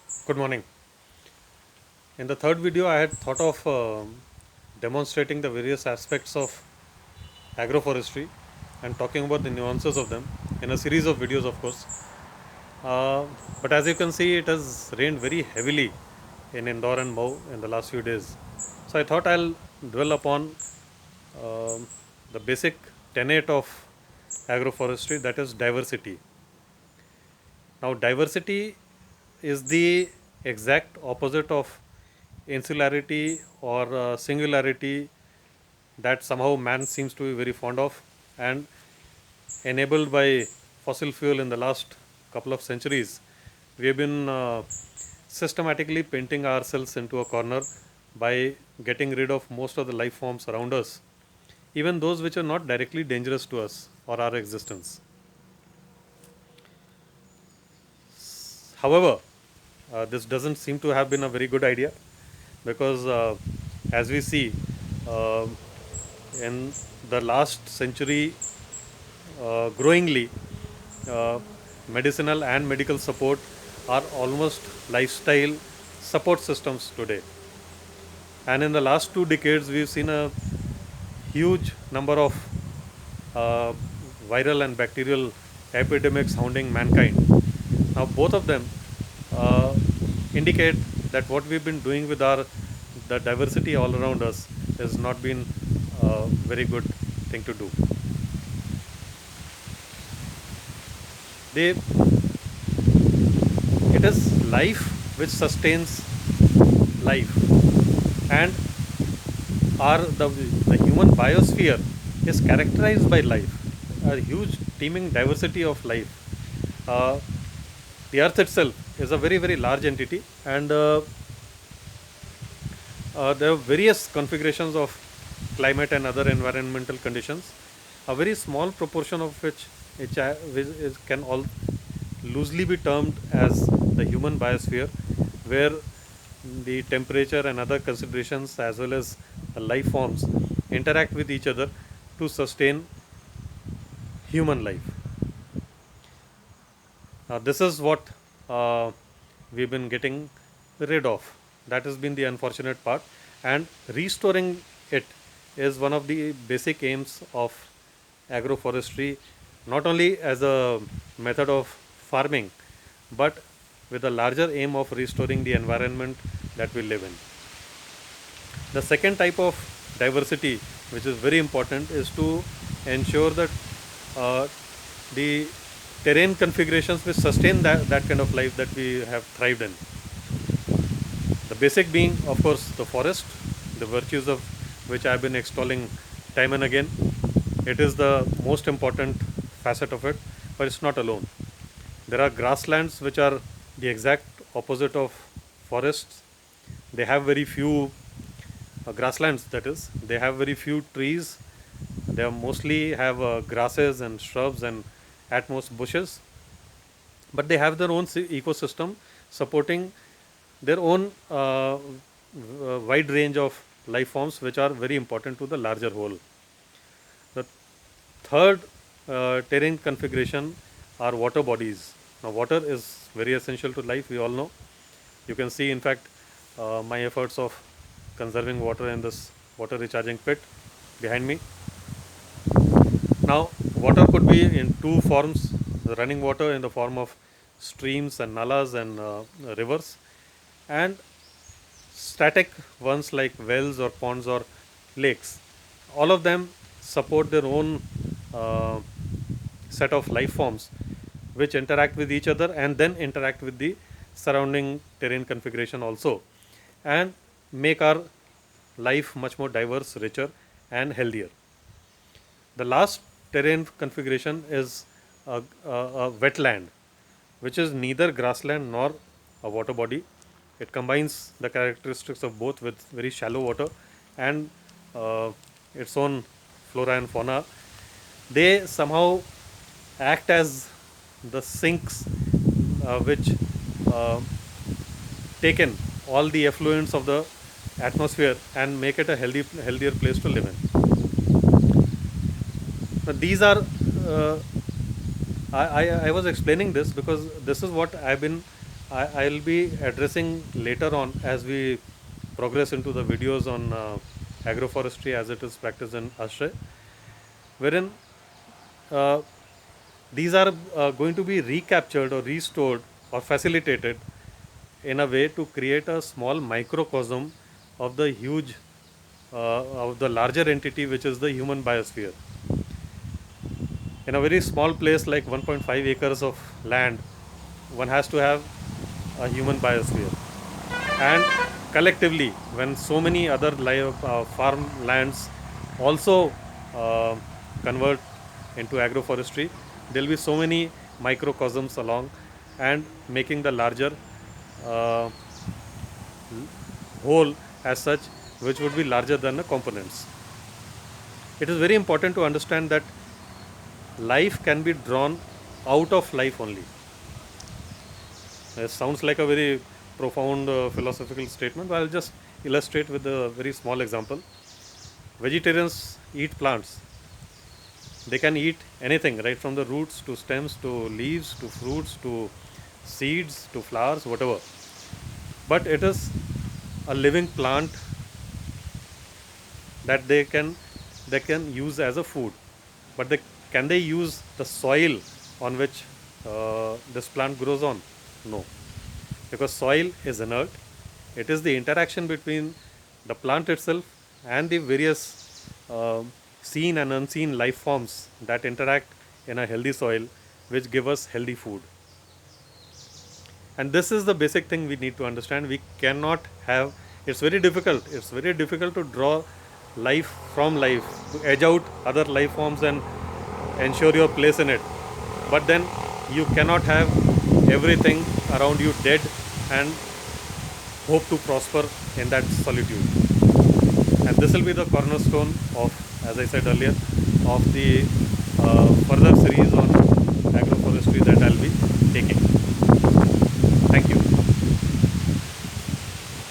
Good morning. In the third video, I had thought of demonstrating the various aspects of agroforestry and talking about the nuances of them in a series of videos, of course. Uh, but as you can see, it has rained very heavily in Indore and Mau in the last few days. So I thought I'll dwell upon um the basic tenet of agroforestry, that is diversity. Now, diversity is the exact opposite of insularity or singularity that somehow man seems to be very fond of, and enabled by fossil fuel in the last couple of centuries, we have been systematically painting ourselves into a corner by getting rid of most of the life forms around us, even those which are not directly dangerous to us or our existence. However, this doesn't seem to have been a very good idea because, as we see, uh, in the last century, growingly, uh, medicinal and medical support are almost lifestyle support systems today. And in the last 2 decades, we've seen a huge number of uh, viral and bacterial epidemics hounding mankind. Now, both of them uh, indicate that what we've been doing with our the diversity all around us has not been a very good thing to do. They, it is life which sustains life, and the human biosphere is characterized by life, a huge teeming diversity of life. Uh, the earth itself is a very, very large entity, and there are various configurations of climate and other environmental conditions, a very small proportion of which can all loosely be termed as the human biosphere, where the temperature and other considerations as well as the life forms interact with each other to sustain human life. This is what we've been getting rid of. That has been the unfortunate part, and restoring it is one of the basic aims of agroforestry, not only as a method of farming, but with a larger aim of restoring the environment that we live in. The second type of diversity, which is very important, is to ensure that uh, the terrain configurations which sustain that kind of life that we have thrived in. The basic being, of course, the forest, the virtues of which I have been extolling time and again. It is the most important facet of it, but it's not alone. There are grasslands which are the exact opposite of forests. They have very few grasslands, that is, they have very few trees. They mostly have grasses and shrubs and at most bushes, but they have their own ecosystem supporting their own wide range of life forms which are very important to the larger whole. The third terrain configuration are water bodies. Now, water is very essential to life, we all know. You can see, in fact, my efforts of conserving water in this water recharging pit behind me. Now, water could be in two forms: running water in the form of streams and nalas and rivers, and static ones like wells or ponds or lakes. All of them support their own uh, set of life forms which interact with each other and then interact with the surrounding terrain configuration also, and make our life much more diverse, richer, and healthier. The last terrain configuration is a wetland, which is neither grassland nor a water body. It combines the characteristics of both with very shallow water and uh, its own flora and fauna. They somehow act as the sinks which uh, take in all the effluents of the atmosphere and make it a healthier place to live in. Now, these are I was explaining this because this is what I've been I'll be addressing later on as we progress into the videos on agroforestry as it is practiced in Ashray, wherein uh, these are going to be recaptured or restored or facilitated in a way to create a small microcosm of the huge, of the larger entity which is the human biosphere. In a very small place like 1.5 acres of land, one has to have a human biosphere. And collectively, when so many other farm lands also uh, convert into agroforestry, there will be so many microcosms along and making the larger uh, whole as such, which would be larger than the components. It is very important to understand that life can be drawn out of life only. It sounds like a very profound philosophical statement, but I'll just illustrate with a very small example. Vegetarians eat plants. They can eat anything, right from the roots to stems to leaves to fruits to seeds to flowers, whatever. But it is a living plant that they can use as a food. But can they use the soil on which this plant grows on? No, because soil is inert. It is the interaction between the plant itself and the various seen and unseen life forms that interact in a healthy soil, which give us healthy food. And this is the basic thing we need to understand. We cannot have, it's very difficult to draw life from life, to edge out other life forms and ensure your place in it. But then you cannot have everything around you dead and hope to prosper in that solitude. And this will be the cornerstone of, as I said earlier, of the further series on agroforestry that I'll be